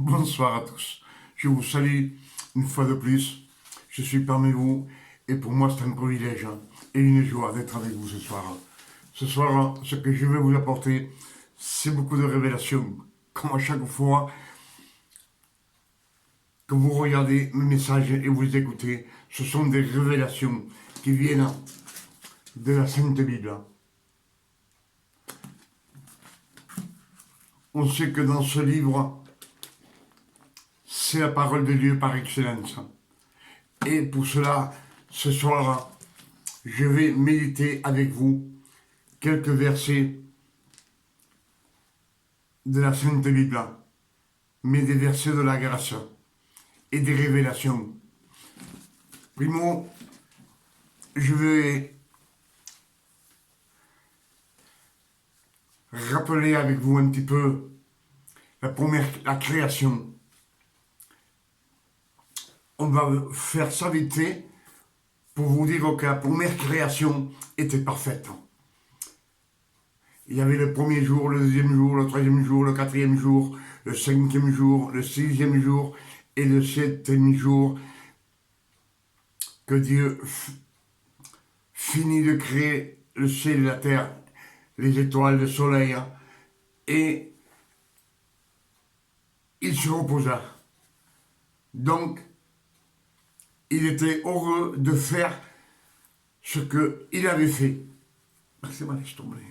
Bonsoir à tous. Je vous salue une fois de plus. Je suis parmi vous et pour moi c'est un privilège et une joie d'être avec vous ce soir. Ce soir, ce que je vais vous apporter, c'est beaucoup de révélations. Comme à chaque fois que vous regardez mes messages et vous écoutez, ce sont des révélations qui viennent de la Sainte Bible. On sait que dans ce livre, c'est la parole de Dieu par excellence. Et pour cela, ce soir, je vais méditer avec vous quelques versets de la Sainte Bible, mais des versets de la grâce et des révélations. Primo, je vais rappeler avec vous un petit peu la création. On va faire ça vite fait pour vous dire que la première création était parfaite. Il y avait le premier jour, le deuxième jour, le troisième jour, le quatrième jour, le cinquième jour, le sixième jour et le septième jour que Dieu finit de créer le ciel et la terre, les étoiles, le soleil, et il se reposa. Donc, il était heureux de faire ce qu'il avait fait. C'est mal, laisse tomber.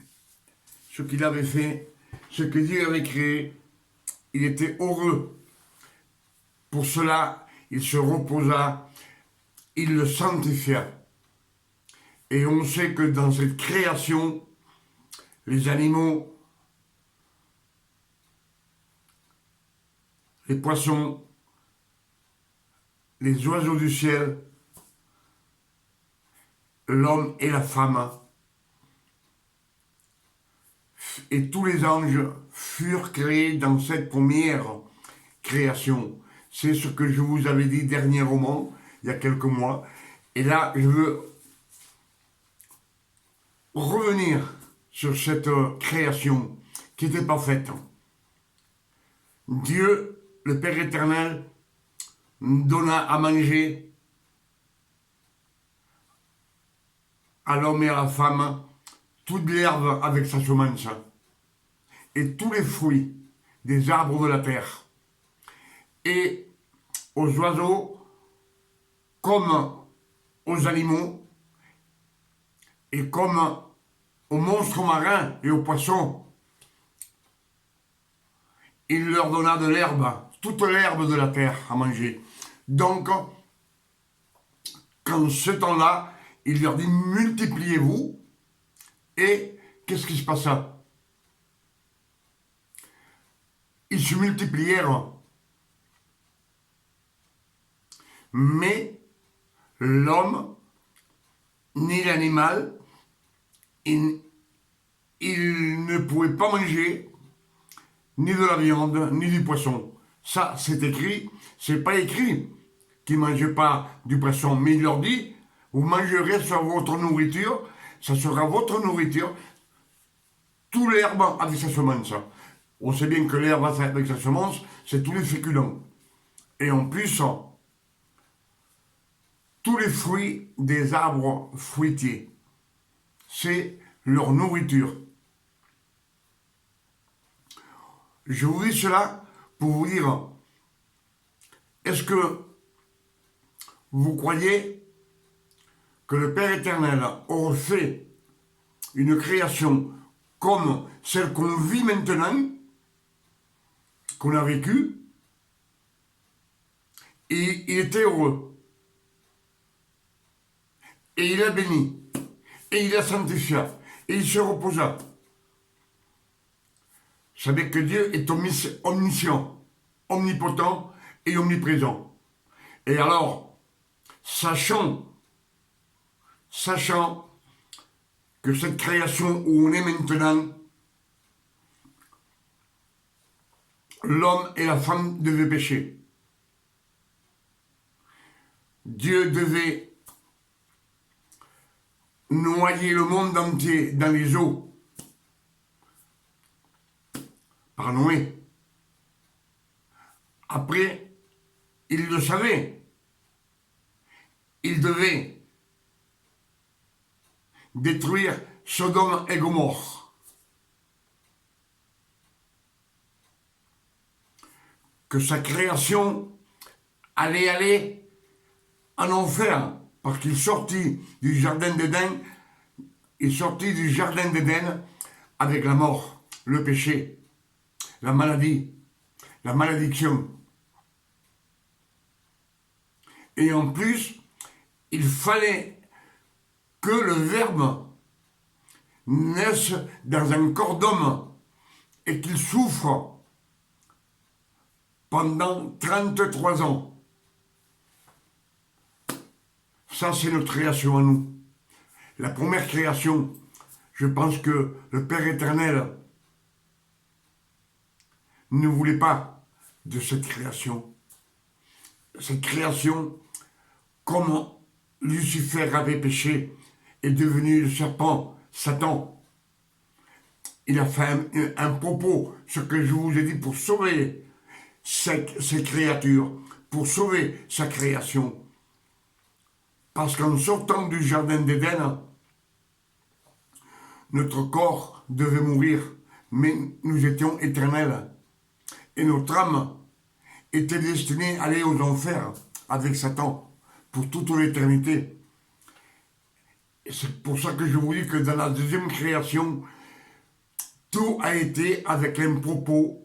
Ce qu'il avait fait, ce que Dieu avait créé, il était heureux. Pour cela, il se reposa, il le sanctifia. Et on sait que dans cette création, les animaux, les poissons, les oiseaux du ciel, l'homme et la femme, et tous les anges furent créés dans cette première création. C'est ce que je vous avais dit dernièrement, il y a quelques mois. Et là, je veux revenir sur cette création qui était parfaite. Dieu, le Père éternel, donna à manger à l'homme et à la femme toute l'herbe avec sa semence et tous les fruits des arbres de la terre, et aux oiseaux comme aux animaux et comme aux monstres marins et aux poissons. Il leur donna de l'herbe, toute l'herbe de la terre à manger. Donc, qu'en ce temps-là, il leur dit multipliez-vous, et qu'est-ce qui se passa? Ils se multiplièrent, mais l'homme ni l'animal, il ne pouvait pas manger ni de la viande, ni du poisson. Ça, c'est écrit, c'est pas écrit qu'ils ne mangent pas du poisson, mais il leur dit, vous mangerez sur votre nourriture, ça sera votre nourriture, tout l'herbe avec sa semence. On sait bien que l'herbe avec sa semence, c'est tous les féculents. Et en plus, tous les fruits des arbres fruitiers, c'est leur nourriture. Je vous dis cela pour vous dire, est-ce que vous croyez que le Père éternel aurait fait une création comme celle qu'on vit maintenant, qu'on a vécue, et il était heureux. Et il a béni, et il a sanctifié, et il se reposa. Vous savez que Dieu est omniscient, omnipotent et omniprésent. Et alors, sachant que cette création où on est maintenant, l'homme et la femme devaient pécher. Dieu devait noyer le monde entier dans les eaux par Noé. Après, il le savait. Il devait détruire Sodome et Gomorrhe. Que sa création allait aller en enfer, parce qu'il sortit du jardin d'Éden, il sortit du jardin d'Éden avec la mort, le péché, la maladie, la malédiction. Et en plus, il fallait que le Verbe naisse dans un corps d'homme et qu'il souffre pendant 33 ans. Ça, c'est notre création à nous. La première création, je pense que le Père éternel ne voulait pas de cette création. Cette création, comme Lucifer avait péché, est devenu le serpent, Satan. Il a fait un propos, ce que je vous ai dit, pour sauver ces créatures, pour sauver sa création. Parce qu'en sortant du jardin d'Éden, notre corps devait mourir, mais nous étions éternels. Et notre âme était destinée à aller aux enfers avec Satan pour toute l'éternité. Et c'est pour ça que je vous dis que dans la deuxième création, tout a été avec un propos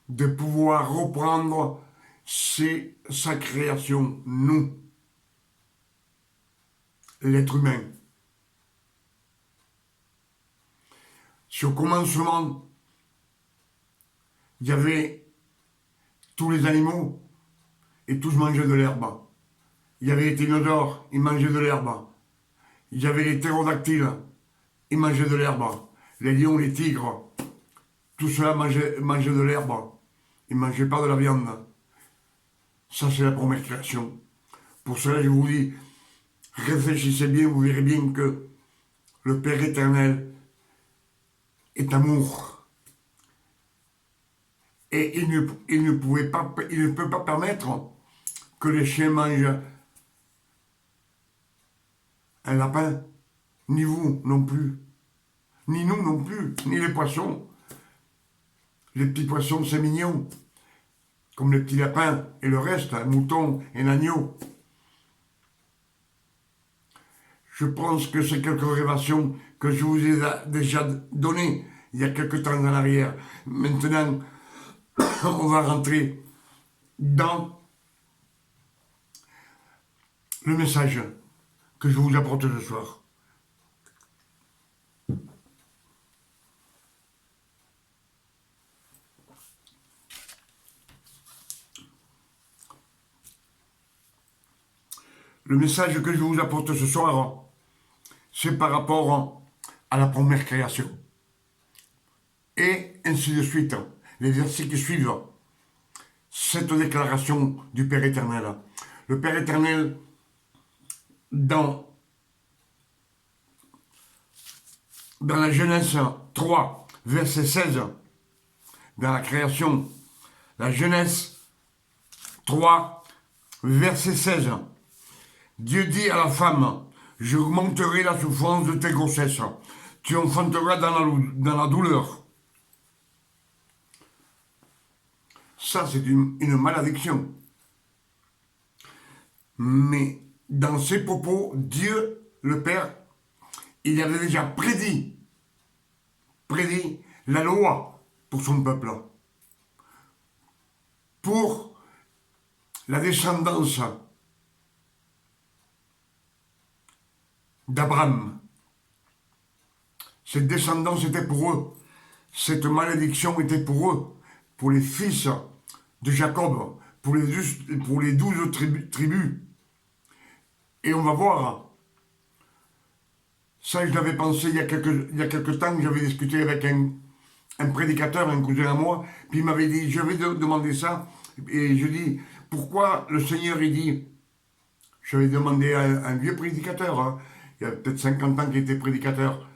de pouvoir reprendre sa création, nous, l'être humain. Si au commencement, il y avait tous les animaux et tous mangeaient de l'herbe. Il y avait les dinosaures, ils mangeaient de l'herbe. Il y avait les ptérodactyles, ils mangeaient de l'herbe. Les lions, les tigres, tout cela mangeait de l'herbe. Ils ne mangeaient pas de la viande. Ça, c'est la première création. Pour cela, je vous dis, réfléchissez bien, vous verrez bien que le Père éternel est amour. Et il ne peut pas permettre que les chiens mangent un lapin, ni vous non plus, ni nous non plus, ni les poissons. Les petits poissons, c'est mignon, comme les petits lapins et le reste, un mouton et un agneau. Je pense que c'est quelques révélations que je vous ai déjà données il y a quelques temps en arrière. Maintenant, on va rentrer dans le message que je vous apporte ce soir. Le message que je vous apporte ce soir, c'est par rapport à la première création. Et ainsi de suite, les versets qui suivent cette déclaration du Père éternel. Le Père éternel, dans la Genèse 3, verset 16, dans la création, la Genèse 3, verset 16, Dieu dit à la femme, j'augmenterai la souffrance de tes grossesses, tu enfanteras dans la douleur. Ça, c'est une malédiction. Mais dans ses propos, Dieu, le Père, il avait déjà prédit la loi pour son peuple, pour la descendance d'Abraham. Cette descendance était pour eux. Cette malédiction était pour eux, pour les fils de Jacob, pour les 12 tribus. Et on va voir, ça je l'avais pensé il y a quelques temps, j'avais discuté avec un prédicateur, un cousin à moi, puis il m'avait dit, je vais demander ça, et je dis, pourquoi le Seigneur il dit, j'avais demandé à un vieux prédicateur, hein, il y a peut-être 50 ans qu'il était prédicateur,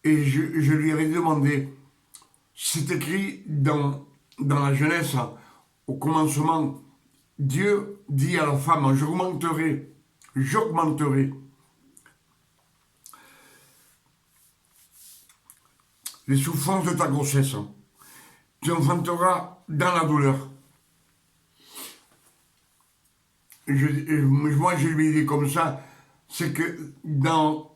et je lui avais demandé, C'est écrit dans la Genèse, au commencement, Dieu dit à la femme, j'augmenterai les souffrances de ta grossesse. Tu enfanteras dans la douleur. Moi, je lui ai dit comme ça, c'est que dans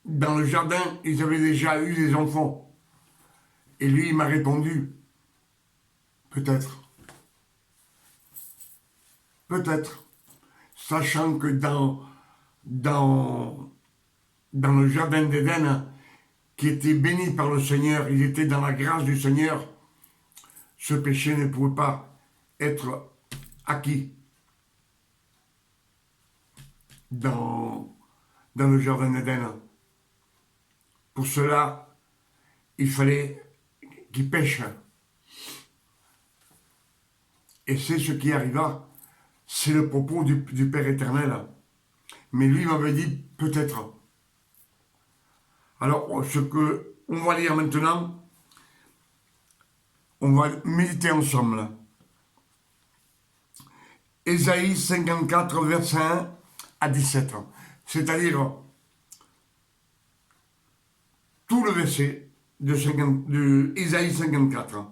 le jardin, ils avaient déjà eu des enfants. Et lui, il m'a répondu, peut-être. Peut-être. Sachant que dans le jardin d'Éden, qui était béni par le Seigneur, il était dans la grâce du Seigneur, ce péché ne pouvait pas être acquis dans le jardin d'Éden. Pour cela, il fallait qu'il pêche. Et c'est ce qui arriva. C'est le propos du Père éternel. Mais lui m'avait dit peut-être. Alors, ce que on va lire maintenant, on va méditer ensemble. Ésaïe 54, verset 1 à 17. C'est-à-dire tout le verset de Ésaïe 54.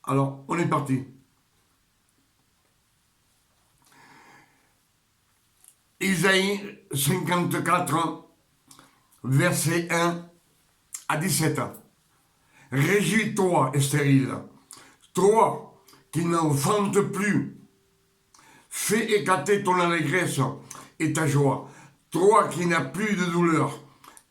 Alors, on est parti. Ésaïe 54, verset 1 à 17. Réjouis-toi, stérile, toi qui n'enfantes plus, fais éclater ton allégresse et ta joie, toi qui n'as plus de douleur,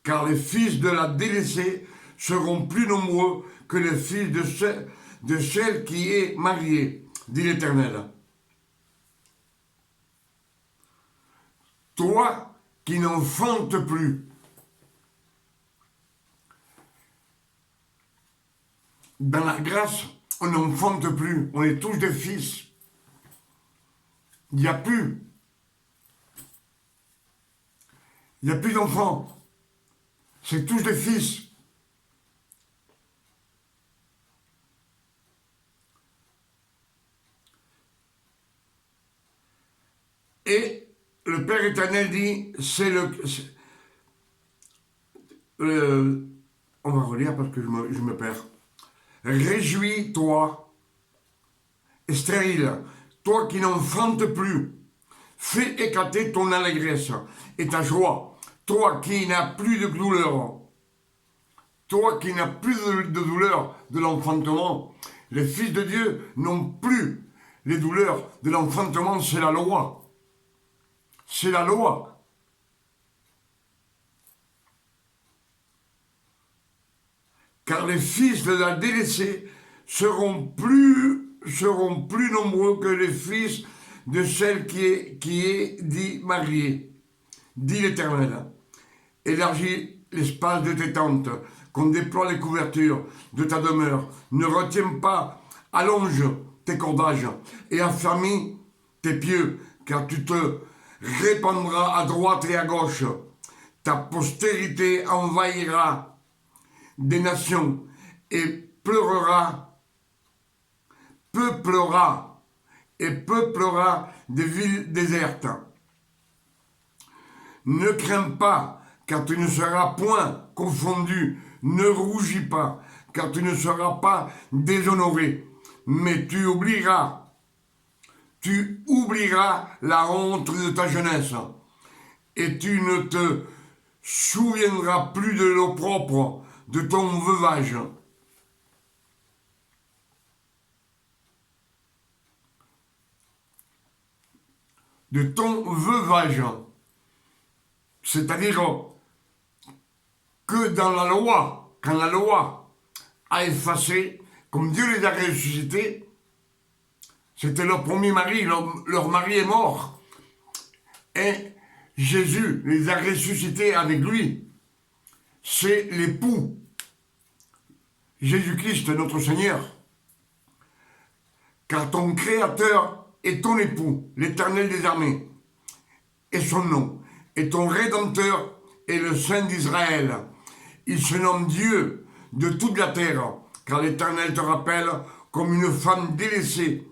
car les fils de la délaissée seront plus nombreux que les fils de celle qui est mariée, dit l'Éternel. Toi qui n'enfantes plus. Dans la grâce, on n'enfante plus, on est tous des fils. Il n'y a plus d'enfants. C'est tous des fils. Et le Père éternel dit, on va relire parce que je me perds. Réjouis-toi, stérile, toi qui n'enfantes plus, fais éclater ton allégresse et ta joie, toi qui n'as plus de douleur, toi qui n'as plus de douleur de l'enfantement. Les fils de Dieu n'ont plus les douleurs de l'enfantement, c'est la loi. C'est la loi. Car les fils de la délaissée seront plus nombreux que les fils de celle qui est dit mariée, dit l'Éternel. Élargis l'espace de tes tentes, qu'on déploie les couvertures de ta demeure. Ne retiens pas, allonge tes cordages et affermis tes pieux, car tu te répandras à droite et à gauche. Ta postérité envahira des nations et peuplera des villes désertes. Ne crains pas, car tu ne seras point confondu. Ne rougis pas, car tu ne seras pas déshonoré. Mais tu oublieras la honte de ta jeunesse, et tu ne te souviendras plus de l'opprobre de ton veuvage. De ton veuvage. C'est-à-dire que dans la loi, quand la loi a effacé, comme Dieu les a ressuscités, c'était leur premier mari, leur mari est mort. Et Jésus les a ressuscités avec lui. C'est l'époux, Jésus-Christ, notre Seigneur. Car ton Créateur est ton époux, l'Éternel des armées, et son nom. Et ton Rédempteur est le Saint d'Israël. Il se nomme Dieu, de toute la terre, car l'Éternel te rappelle comme une femme délaissée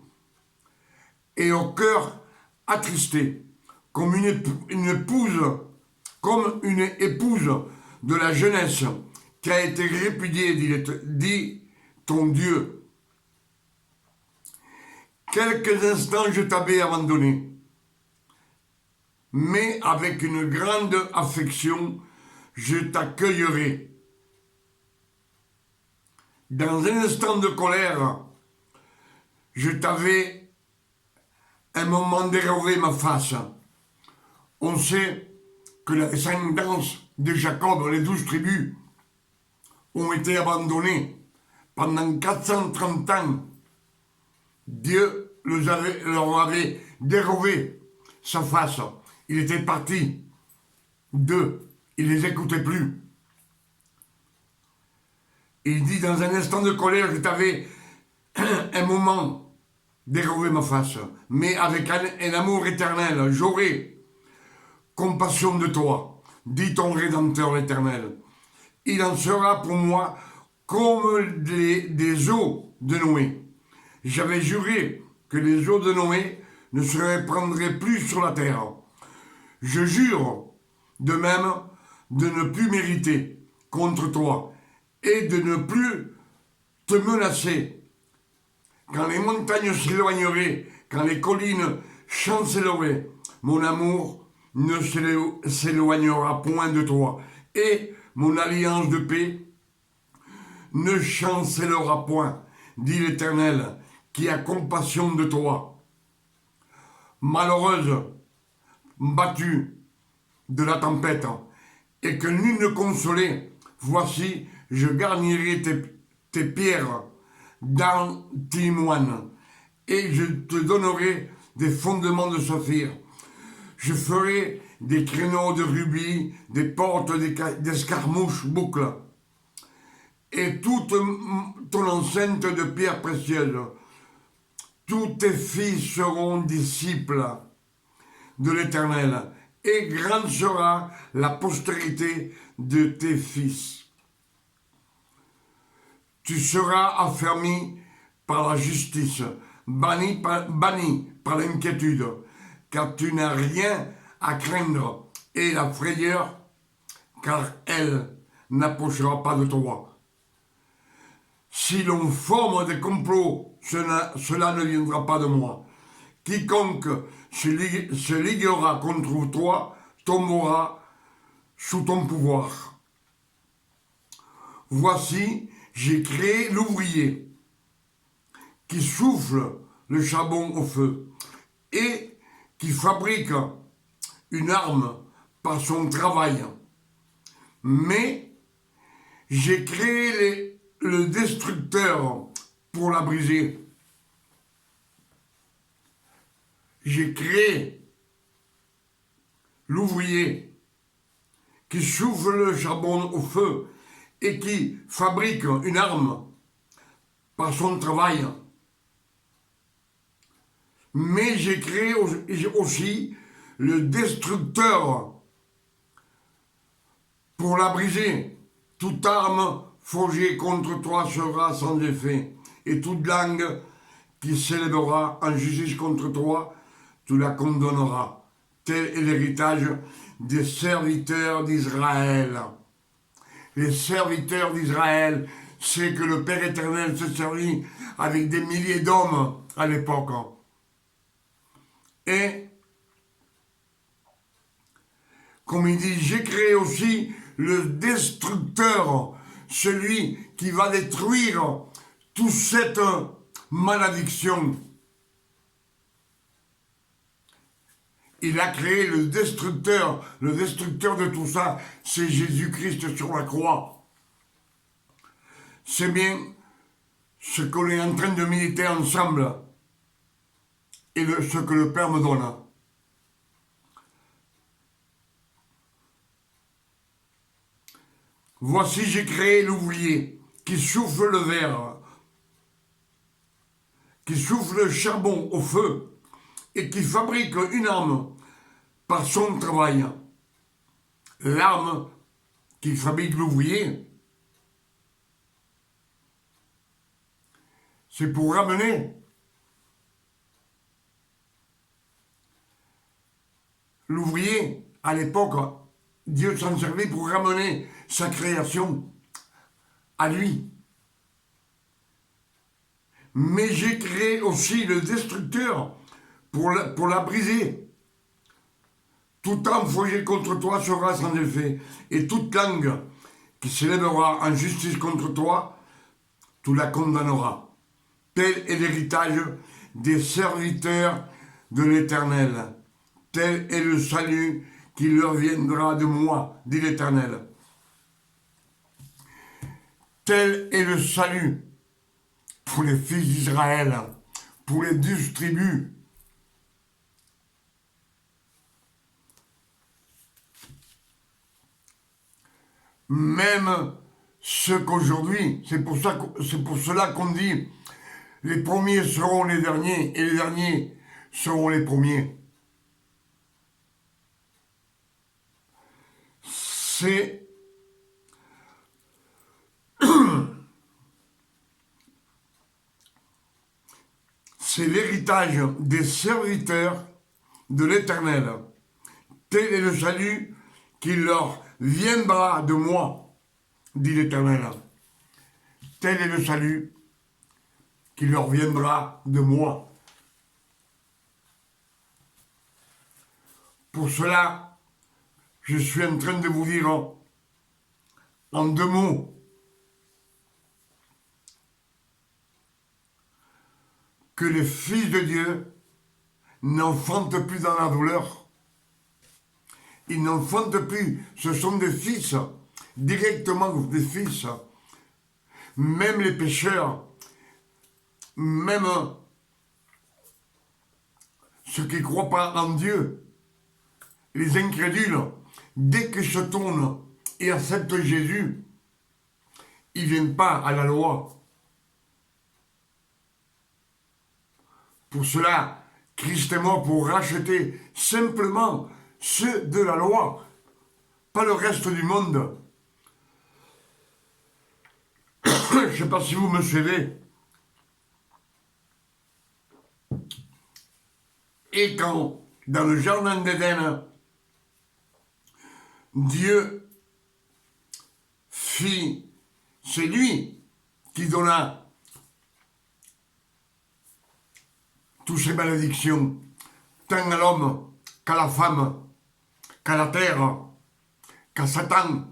et au cœur attristé, comme comme une épouse de la jeunesse qui a été répudiée, dit ton Dieu. Quelques instants je t'avais abandonné, mais avec une grande affection, je t'accueillerai. Dans un instant de colère, je t'avais un moment dérobé ma face. On sait que la descendance de Jacob, les 12 tribus, ont été abandonnées pendant 430 ans. Dieu leur avait dérobé sa face. Il était parti d'eux. Il ne les écoutait plus. Il dit, dans un instant de colère, je t'avais un moment dérobé ma face, mais avec un amour éternel, j'aurai compassion de toi, dit ton Rédempteur l'Éternel. Il en sera pour moi comme des eaux de Noé. J'avais juré que les eaux de Noé ne se répandраient plus sur la terre. Je jure de même de ne plus mériter contre toi et de ne plus te menacer. Quand les montagnes s'éloigneraient, quand les collines chancelleraient, mon amour ne s'éloignera point de toi, et mon alliance de paix ne chancellera point, dit l'Éternel, qui a compassion de toi. Malheureuse, battue de la tempête, et que nul ne consolait, voici, je garnirai tes pierres d'antimoine, et je te donnerai des fondements de saphir. Je ferai des créneaux de rubis, des portes d'escarmouches boucles, et toute ton enceinte de pierres précieuses. Tous tes fils seront disciples de l'Éternel, et grande sera la postérité de tes fils. Tu seras affermi par la justice, banni par l'inquiétude, car tu n'as rien à craindre, et la frayeur, car elle n'approchera pas de toi. Si l'on forme des complots, cela ne viendra pas de moi. Quiconque se liguera contre toi tombera sous ton pouvoir. Voici, j'ai créé l'ouvrier qui souffle le charbon au feu et qui fabrique une arme par son travail. Mais j'ai créé le destructeur pour la briser. J'ai créé l'ouvrier qui souffle le charbon au feu et qui fabrique une arme par son travail. Mais j'ai créé aussi le destructeur pour la briser. Toute arme forgée contre toi sera sans effet, et toute langue qui s'élèvera en justice contre toi, tu la condamneras. Tel est l'héritage des serviteurs d'Israël. Les serviteurs d'Israël, c'est que le Père éternel se servit avec des milliers d'hommes à l'époque. Et, comme il dit, j'ai créé aussi le destructeur, celui qui va détruire toute cette malédiction. Il a créé le destructeur de tout ça, c'est Jésus-Christ sur la croix. C'est bien ce qu'on est en train de méditer ensemble et ce que le Père me donne. Voici, j'ai créé l'ouvrier qui souffle le verre, qui souffle le charbon au feu et qui fabrique une arme par son travail. L'arme qui fabrique l'ouvrier, c'est pour ramener l'ouvrier. À l'époque, Dieu s'en servait pour ramener sa création à lui. Mais j'ai créé aussi le destructeur pour la briser. Tout âme forgé contre toi sera sans effet, et toute langue qui s'élèvera en justice contre toi, tu la condamneras. Tel est l'héritage des serviteurs de l'Éternel. Tel est le salut qui leur viendra de moi, dit l'Éternel. Tel est le salut pour les fils d'Israël, pour les 12 tribus. Même ceux qu'aujourd'hui, c'est pour cela qu'on dit, les premiers seront les derniers et les derniers seront les premiers. C'est l'héritage des serviteurs de l'Éternel. Tel est le salut qui leur viendra de moi, dit l'Éternel. Tel est le salut qui leur viendra de moi. Pour cela, je suis en train de vous dire en 2 mots que les fils de Dieu n'enfantent plus dans la douleur. Ils n'enfantent plus. Ce sont des fils, directement des fils. Même les pécheurs, même ceux qui ne croient pas en Dieu, les incrédules, dès qu'ils se tournent et acceptent Jésus, ils ne viennent pas à la loi. Pour cela, Christ est mort pour racheter simplement ceux de la loi, pas le reste du monde. Je ne sais pas si vous me suivez. Et quand, dans le jardin d'Éden, Dieu fit, c'est lui qui donna toutes ces malédictions, tant à l'homme qu'à la femme, qu'à la terre, qu'à Satan.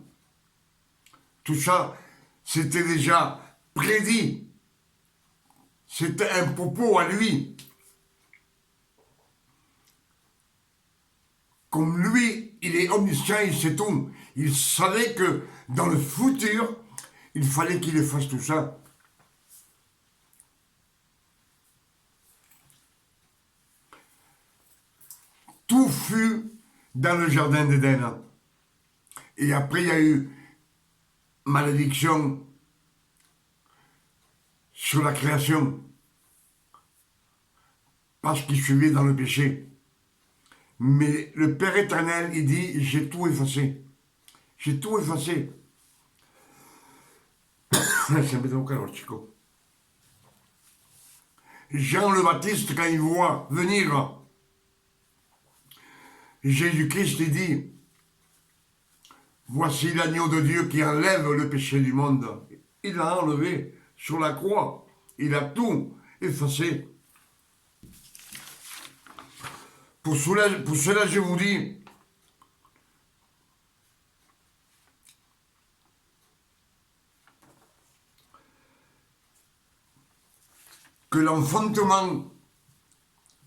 Tout ça, c'était déjà prédit. C'était un propos à lui. Comme lui, il est omniscient, il sait tout. Il savait que dans le futur, il fallait qu'il fasse tout ça. Tout fut dans le jardin d'Éden. Et après, il y a eu malédiction sur la création. Parce qu'il suivait dans le péché. Mais le Père éternel, il dit, j'ai tout effacé. J'ai tout effacé. Jean le Baptiste, quand il voit venir Jésus-Christ, il dit, voici l'agneau de Dieu qui enlève le péché du monde. Il l'a enlevé sur la croix. Il a tout effacé. Pour cela, je vous dis, que l'enfantement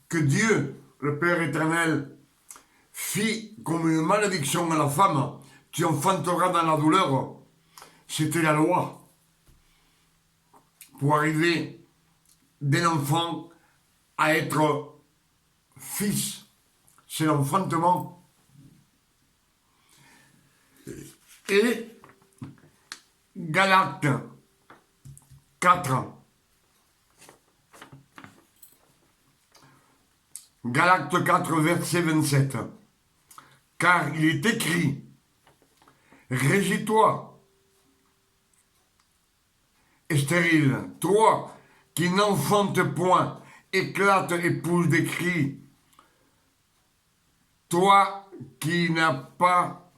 que Dieu, le Père éternel, fit comme une malédiction à la femme, tu enfanteras dans la douleur, c'était la loi. Pour arriver d'un enfant à être fils, c'est l'enfantement. Et Galates 4. Galates 4, verset 27. Car il est écrit, régis-toi, et stérile, toi qui n'enfante point, éclate et pousse des cris. Toi qui n'as pas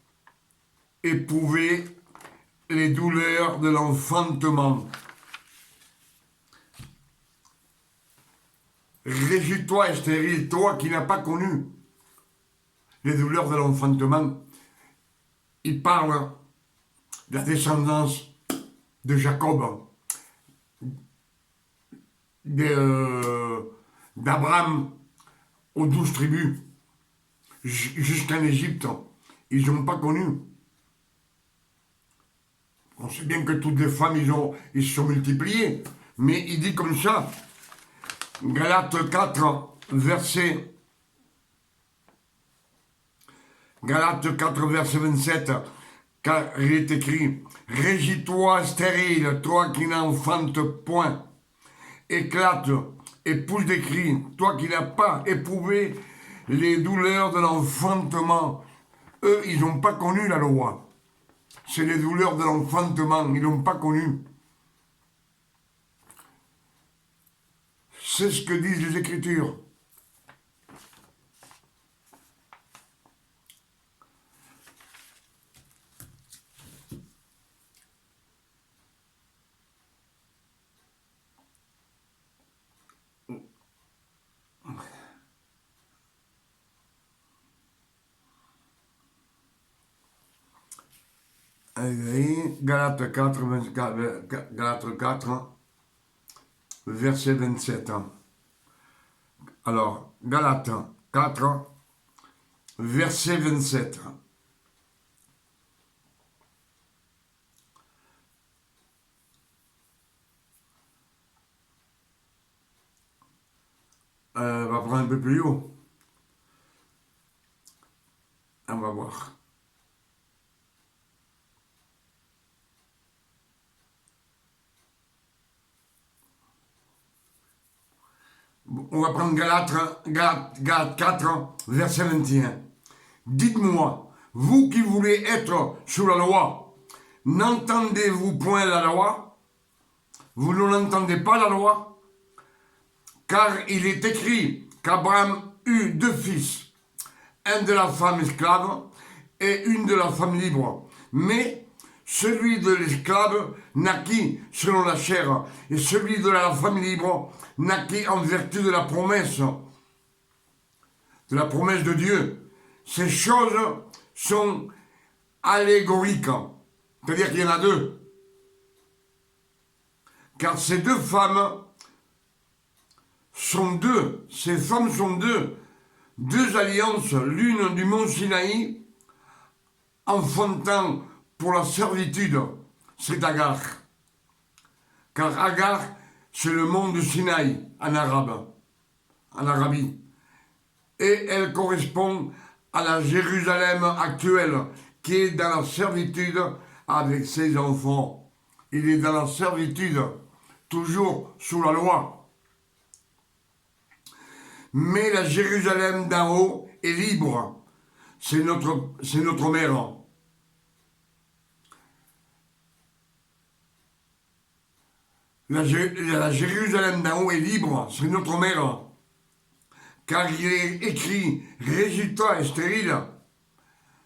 éprouvé les douleurs de l'enfantement. Régis-toi, stérile, toi qui n'as pas connu les douleurs de l'enfantement. Il parle de la descendance de Jacob, d'Abraham aux 12 tribus, jusqu'en Égypte. Ils n'ont pas connu. On sait bien que toutes les femmes, ils se sont multipliées. Mais il dit comme ça, Galates 4, verset 27, car il est écrit, régis-toi stérile, toi qui n'enfantes point, éclate et pousse des cris, toi qui n'as pas éprouvé les douleurs de l'enfantement. Eux, ils n'ont pas connu la loi. C'est les douleurs de l'enfantement, ils n'ont pas connu. C'est ce que disent les Écritures. Galates 4, verset 27. Alors, Galates 4, verset 27. On va prendre un peu plus haut. On va voir. On va prendre Galates 4, verset 21. Dites-moi, vous qui voulez être sous la loi, n'entendez-vous point la loi? Vous n'entendez pas la loi? Car il est écrit qu'Abraham eut 2 fils, un de la femme esclave et une de la femme libre. Mais celui de l'esclave naquit selon la chair, et celui de la femme libre naquit en vertu de la promesse de Dieu. Ces choses sont allégoriques, c'est-à-dire qu'il y en a 2. Car ces 2 femmes sont 2, ces femmes sont 2 alliances, l'une du mont Sinaï, enfantant pour la servitude, c'est Agar. Car Agar, c'est le mont de Sinaï en arabe, en Arabie. Et elle correspond à la Jérusalem actuelle, qui est dans la servitude avec ses enfants. Il est dans la servitude, toujours sous la loi. Mais la Jérusalem d'en haut est libre. C'est notre mère. La Jérusalem d'en haut est libre, c'est notre mère. Car il est écrit, régis-toi et stérile.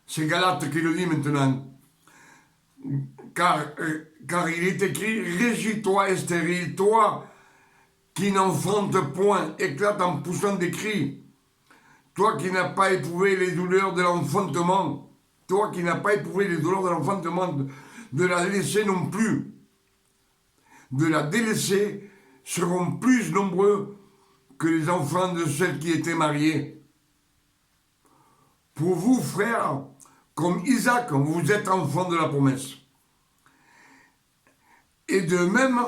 C'est Galates qui le dit maintenant. Car il est écrit, régis-toi et stérile, toi qui n'enfante point, éclate en poussant des cris. Toi qui n'as pas éprouvé les douleurs de l'enfantement, toi qui n'as pas éprouvé les douleurs de l'enfantement, de la délaissée non plus. De la délaissée seront plus nombreux que les enfants de celles qui étaient mariées. Pour vous, frères, comme Isaac, vous êtes enfants de la promesse. Et de même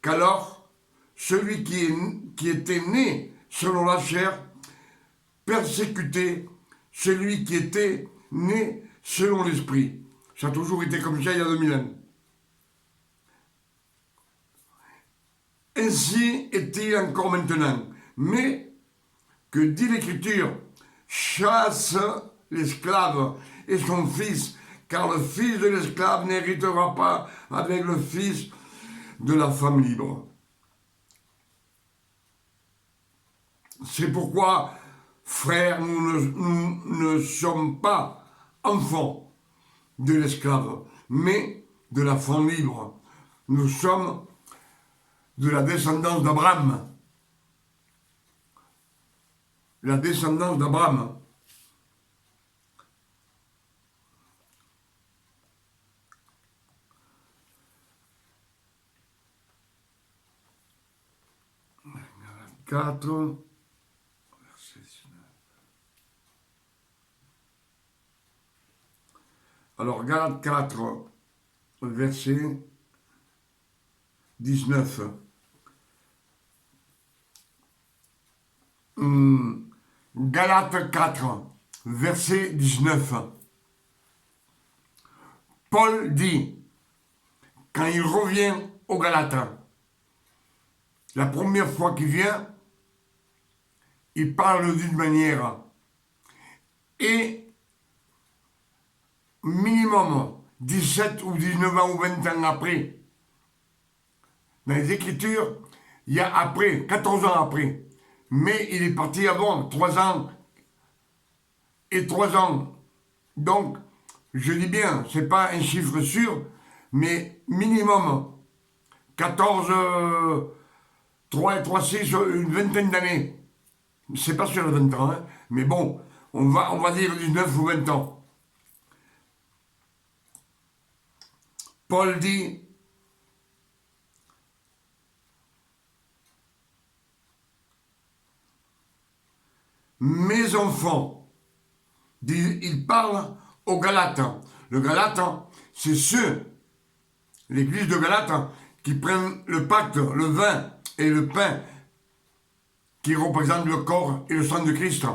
qu'alors, celui qui était né selon la chair persécutait celui qui était né selon l'esprit. Ça a toujours été comme ça il y a 2000 ans. Ainsi est-il encore maintenant. Mais, que dit l'Écriture? Chasse l'esclave et son fils, car le fils de l'esclave n'héritera pas avec le fils de la femme libre. C'est pourquoi, frères, nous ne sommes pas enfants de l'esclave, mais de la femme libre. Nous sommes de la descendance d'Abraham. La descendance d'Abraham. Quatre. Alors, Galates 4, verset 19. Galates 4, verset 19. Paul dit, quand il revient aux Galates, la première fois qu'il vient, il parle d'une manière. Et minimum 17 ou 19 ans ou 20 ans après, dans les Écritures, il y a après, 14 ans après. Mais il est parti avant 3 ans et 3 ans. Donc, je dis bien, c'est pas un chiffre sûr, mais minimum 14, 3 et 3, 6, une vingtaine d'années. C'est pas sur le 20 ans, hein, mais bon, on va dire 19 ou 20 ans. Paul dit, mes enfants, il parle aux Galates. Le Galate, c'est ceux, l'église de Galate, qui prennent le pacte, le vin et le pain, qui représentent le corps et le sang de Christ.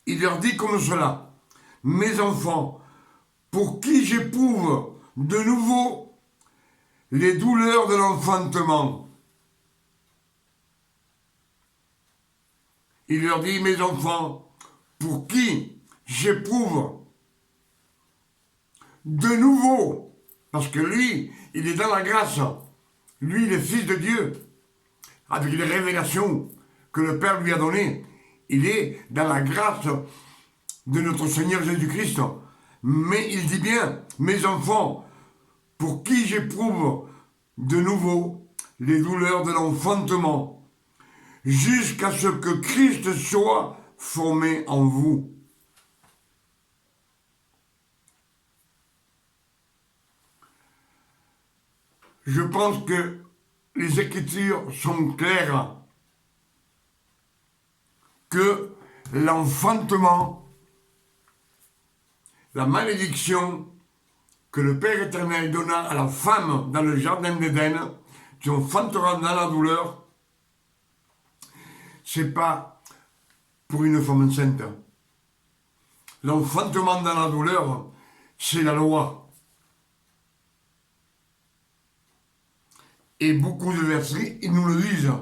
Il leur dit comme cela, mes enfants, pour qui j'éprouve de nouveau les douleurs de l'enfantement. Il leur dit, mes enfants, pour qui j'éprouve de nouveau, parce que lui, il est dans la grâce, lui, il est fils de Dieu, avec les révélations que le Père lui a données, il est dans la grâce de notre Seigneur Jésus-Christ. Mais il dit bien, mes enfants, pour qui j'éprouve de nouveau les douleurs de l'enfantement, jusqu'à ce que Christ soit formé en vous. Je pense que les Écritures sont claires, que l'enfantement, la malédiction que le Père éternel donna à la femme dans le jardin d'Éden, tu enfanteras dans la douleur, c'est pas pour une femme enceinte. L'enfantement dans la douleur, c'est la loi. Et beaucoup de versets, ils nous le disent.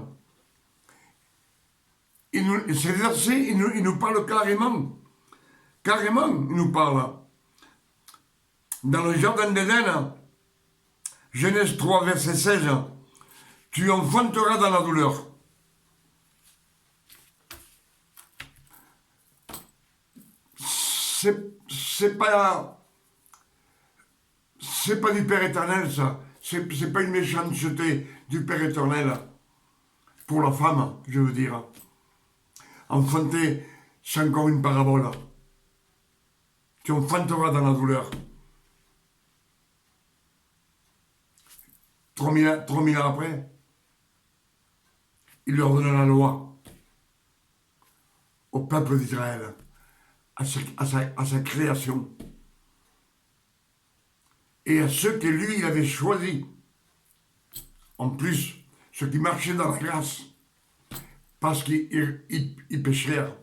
Ces versets, ils nous parlent carrément. Carrément, ils nous parlent. Dans le jardin d'Éden, Genèse 3, verset 16, tu enfanteras dans la douleur. C'est pas du Père éternel, ça. C'est pas une méchanceté du Père éternel. Pour la femme, je veux dire. Enfanter, c'est encore une parabole. Tu enfanteras dans la douleur. 3000 ans après, il leur donne la loi au peuple d'Israël, à sa création. Et à ceux que lui, il avait choisis. En plus, ceux qui marchaient dans la grâce, parce qu'ils péchèrent.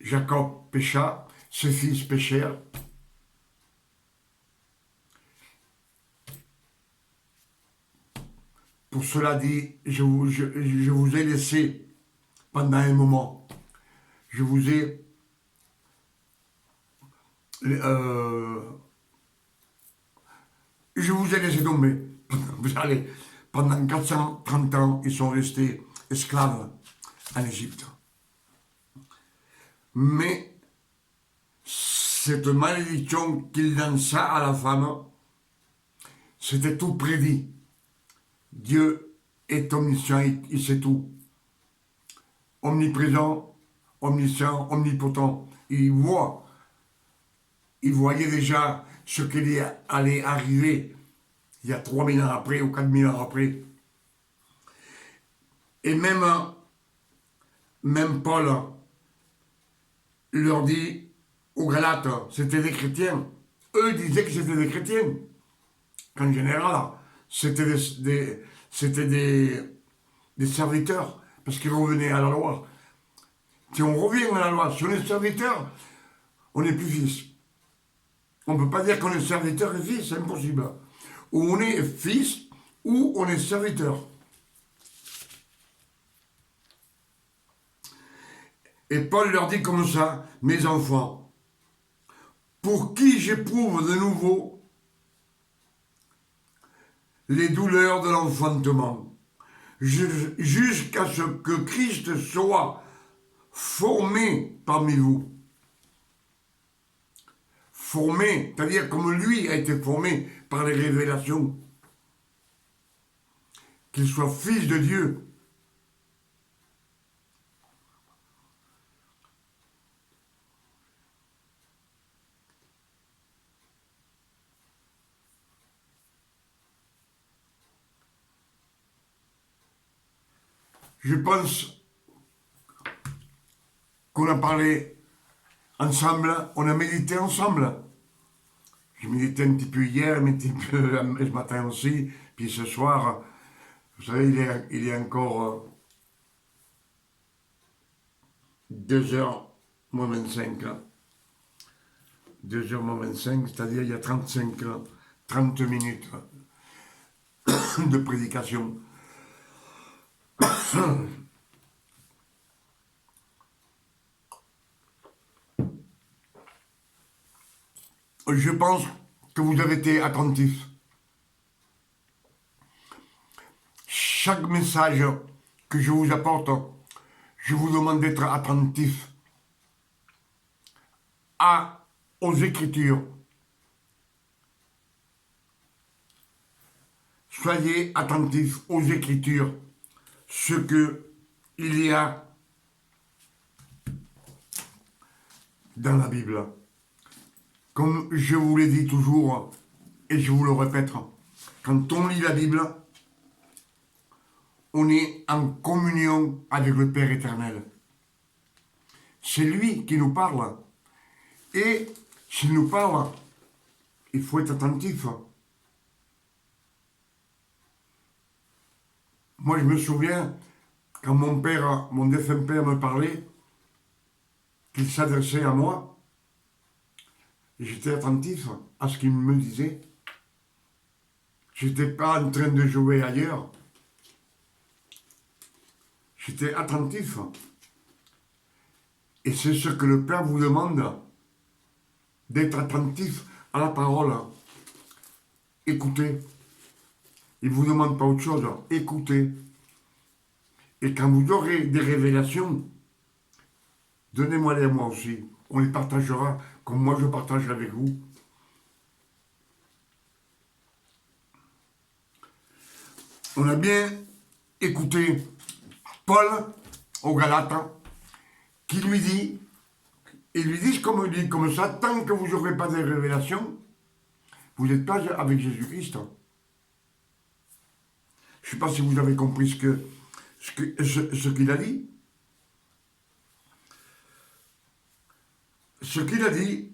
Jacob pécha, ses fils péchèrent. Pour cela dit, je vous ai laissé pendant un moment. Je vous ai laissé tomber. Vous allez, pendant 430 ans, ils sont restés esclaves en Égypte. Mais cette malédiction qu'il lança à la femme, c'était tout prédit. Dieu est omniscient, il sait tout. Omniprésent, omniscient, omnipotent. Il voyait déjà ce qui allait arriver il y a 3000 ans après ou 4000 ans après. Et même Paul leur dit aux Galates, c'était des chrétiens. Eux disaient que c'était des chrétiens. En général, c'était des serviteurs, parce qu'ils revenaient à la loi. Si on revient à la loi, si on est serviteur, on n'est plus fils. On ne peut pas dire qu'on est serviteur et fils, c'est impossible. Ou on est fils, ou on est serviteur. Et Paul leur dit comme ça, mes enfants, pour qui j'éprouve de nouveau les douleurs de l'enfantement, jusqu'à ce que Christ soit formé parmi vous. Formé, c'est-à-dire comme lui a été formé par les révélations. Qu'il soit fils de Dieu. Je pense qu'on a parlé ensemble, on a médité ensemble. J'ai médité un petit peu hier, mais un petit peu ce matin aussi, puis ce soir, vous savez, il est encore 2h moins 25. 2h moins 25, c'est-à-dire il y a 30 minutes de prédication. Je pense que vous avez été attentifs. Chaque message que je vous apporte, je vous demande d'être attentif aux Écritures. Soyez attentifs aux Écritures, ce qu'il y a dans la Bible. Comme je vous l'ai dit toujours, et je vous le répète, quand on lit la Bible, on est en communion avec le Père éternel. C'est lui qui nous parle. Et s'il nous parle, il faut être attentif. Moi, je me souviens, quand mon défunt père me parlait, qu'il s'adressait à moi, j'étais attentif à ce qu'il me disait. Je n'étais pas en train de jouer ailleurs. J'étais attentif. Et c'est ce que le Père vous demande, d'être attentif à la parole. Écoutez. Il ne vous demande pas autre chose. Écoutez. Et quand vous aurez des révélations, donnez-moi-les à moi aussi. On les partagera comme moi je partage avec vous. On a bien écouté Paul aux Galates qui lui dit, ils lui disent comme ça, tant que vous n'aurez pas de révélations, vous n'êtes pas avec Jésus-Christ. Je ne sais pas si vous avez compris ce qu'il a dit. Ce qu'il a dit,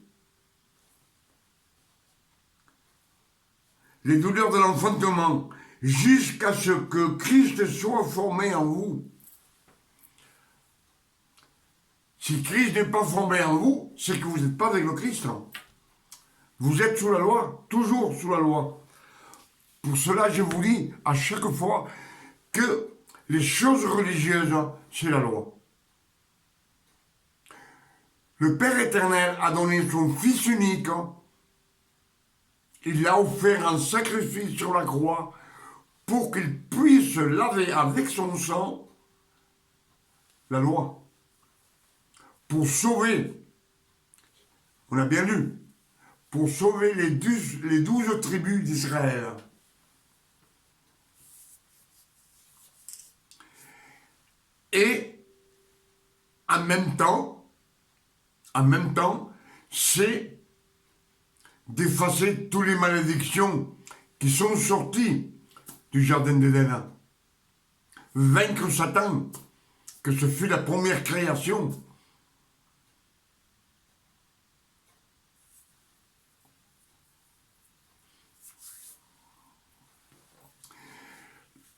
les douleurs de l'enfantement, jusqu'à ce que Christ soit formé en vous. Si Christ n'est pas formé en vous, c'est que vous n'êtes pas avec le Christ. Vous êtes sous la loi, toujours sous la loi. Pour cela, je vous dis à chaque fois que les choses religieuses, c'est la loi. Le Père éternel a donné son Fils unique. Il l'a offert en sacrifice sur la croix pour qu'il puisse laver avec son sang la loi. Pour sauver, on a bien lu, pour sauver les 12 tribus d'Israël. Et en même temps, c'est d'effacer toutes les malédictions qui sont sorties du jardin d'Éden. Vaincre Satan, que ce fut la première création.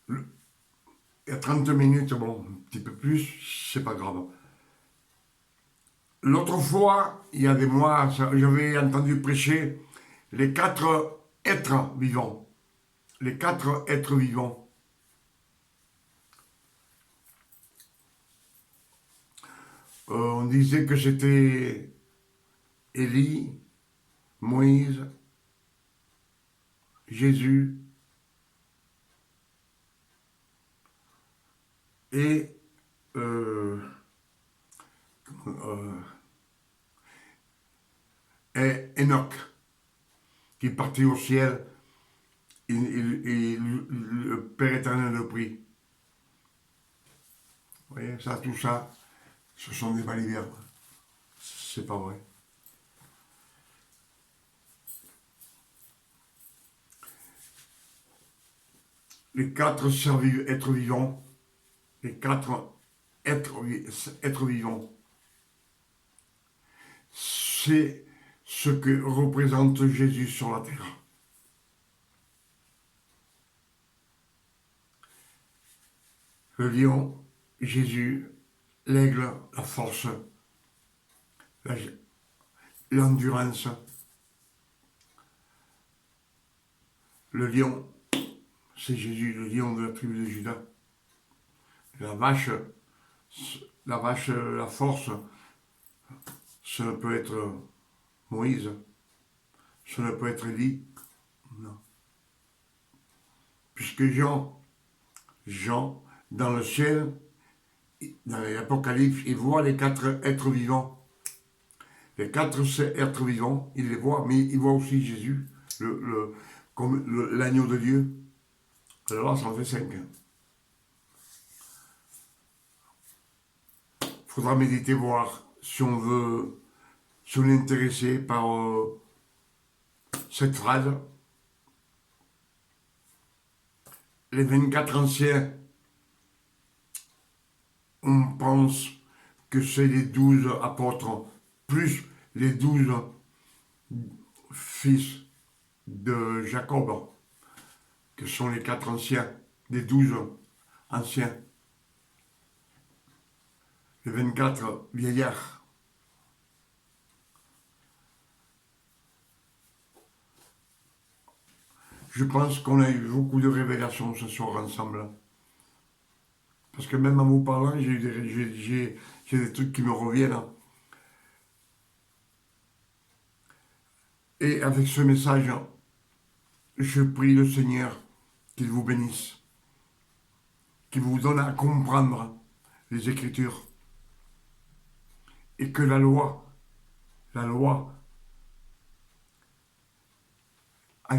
Il y a 30 minutes, bon, un petit peu plus, c'est pas grave. L'autre fois, il y a des mois, j'avais entendu prêcher les 4 êtres vivants. Les 4 êtres vivants. On disait que c'était Élie, Moïse, Jésus et Enoch, qui est parti au ciel, et le Père éternel le prie. Vous voyez, ça, tout ça, ce sont des balivernes. C'est pas vrai. Les 4 êtres vivants, les 4 êtres vivants, c'est ce que représente Jésus sur la terre. Le lion, Jésus, l'aigle, la force, l'endurance. Le lion, c'est Jésus, le lion de la tribu de Juda. La vache, la force, ça peut être Moïse, ça peut être Élie, non. Puisque Jean, dans le ciel, dans l'Apocalypse, il voit les 4 êtres vivants. Les 4 êtres vivants, il les voit, mais il voit aussi Jésus, comme l'agneau de Dieu. Alors là, ça en fait 5. Il faudra méditer, voir si on est intéressé par cette phrase. Les 24 anciens, on pense que c'est les 12 apôtres, plus les 12 fils de Jacob, que sont les 4 anciens, les 12 anciens, les 24 vieillards. Je pense qu'on a eu beaucoup de révélations ce soir ensemble. Parce que même en vous parlant, j'ai des trucs qui me reviennent. Et avec ce message, je prie le Seigneur qu'il vous bénisse, qu'il vous donne à comprendre les Écritures. Et que la loi, elle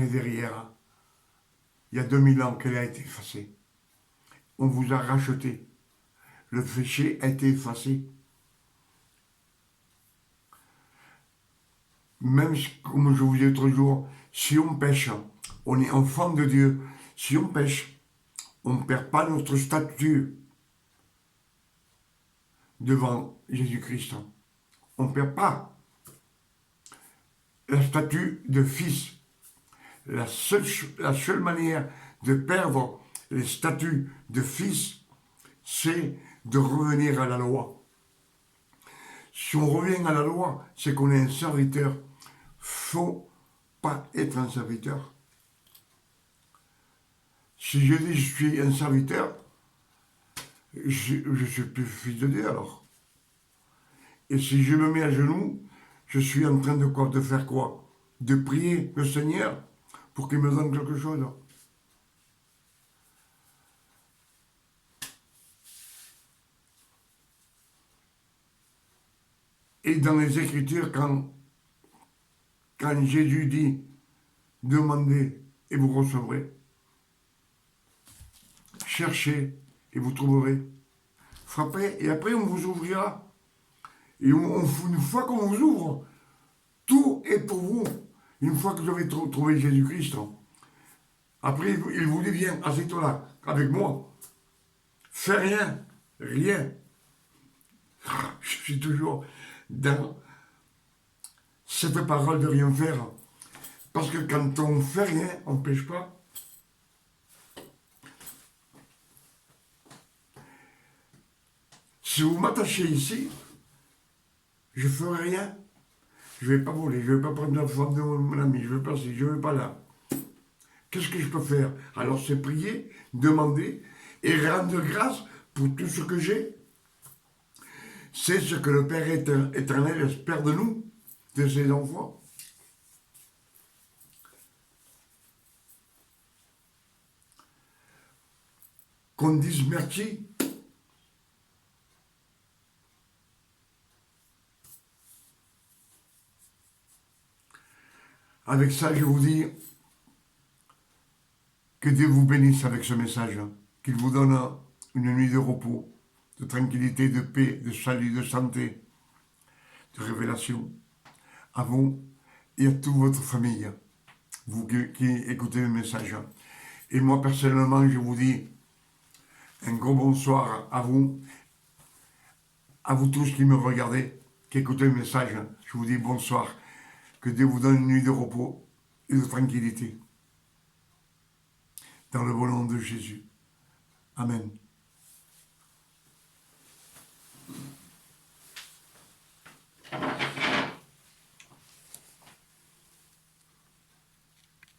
est derrière. Il y a 2000 ans qu'elle a été effacée. On vous a racheté. Le péché a été effacé. Même comme je vous disais l'autre jour, si on pêche, on est enfant de Dieu. Si on pêche, on ne perd pas notre statut devant Jésus-Christ. On ne perd pas le statut de fils. La seule manière de perdre les statuts de fils, c'est de revenir à la loi. Si on revient à la loi, c'est qu'on est un serviteur. Faut pas être un serviteur. Si je dis je suis un serviteur, je ne suis plus fils de Dieu alors. Et si je me mets à genoux, je suis en train de quoi? De faire quoi? De prier le Seigneur pour qu'il me donne quelque chose. Et dans les Écritures, quand Jésus dit « Demandez et vous recevrez », cherchez et vous trouverez, frappez et après on vous ouvrira. Et une fois qu'on vous ouvre, tout est pour vous. Une fois que vous avez trouvé Jésus-Christ, après il vous dit viens, assieds-toi là, avec moi. Fais rien, rien. Je suis toujours dans cette parole de rien faire. Parce que quand on fait rien, on ne pêche pas. Si vous m'attachez ici, je ne ferai rien. Je ne vais pas voler, je ne vais pas prendre la femme de mon ami, je ne vais pas ci, je ne vais pas là. Qu'est-ce que je peux faire? Alors c'est prier, demander et rendre grâce pour tout ce que j'ai. C'est ce que le Père éternel espère de nous, de ses enfants. Qu'on dise merci. Avec ça, je vous dis que Dieu vous bénisse avec ce message, qu'il vous donne une nuit de repos, de tranquillité, de paix, de salut, de santé, de révélation, à vous et à toute votre famille, vous qui écoutez le message. Et moi, personnellement, je vous dis un gros bonsoir à vous tous qui me regardez, qui écoutez le message. Je vous dis bonsoir, que Dieu vous donne une nuit de repos et de tranquillité. Dans le bon nom de Jésus. Amen.